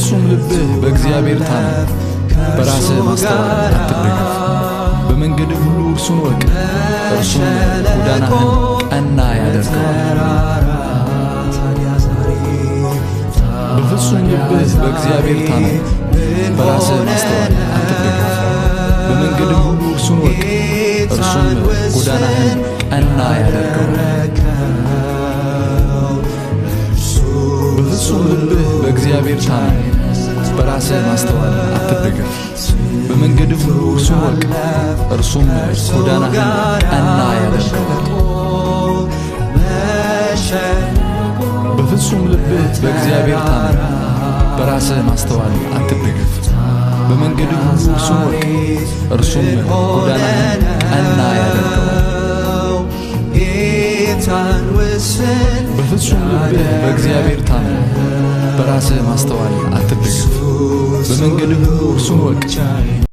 በፍጹም ልብህ በእግዚአብሔር ታመን፣ በራስህ ማስተዋል አትደገፍ። በመንገድህ ሁሉ እርሱን ወቅ፣ እርሱም ጎዳናህን ቀና ያደርገዋል። በፍጹም ልብህ በእግዚአብሔር ታመን፣ በራስህ ማስተዋል አትደገፍ። በመንገድህ ሁሉ እርሱን ወቅ፣ እርሱም ጎዳናህን ቀና ያደርገዋል። በፍጹም ልብህ በእግዚአብሔር ታመን፣ በራስህ ማስተዋል አትደገፍ። በመንገድህ ሁሉ እርሱን ወቅ፣ እርሱም ጎዳናህን ቀና ያደርገዋል። በፍጹም ልብህ በእግዚአብሔር ታመን፣ በራስህ ማስተዋል አትደገፍ። በመንገድህ ሁሉ እርሱን ወቅ፣ እርሱም ጎዳናህን ቀና ያደርገዋል። በፍጹም ልብህ በእግዚአብሔር ታመን፣ በራስህ ማስተዋል አትደገፍ። በመንገድህ ሁሉ እርሱን ወቅ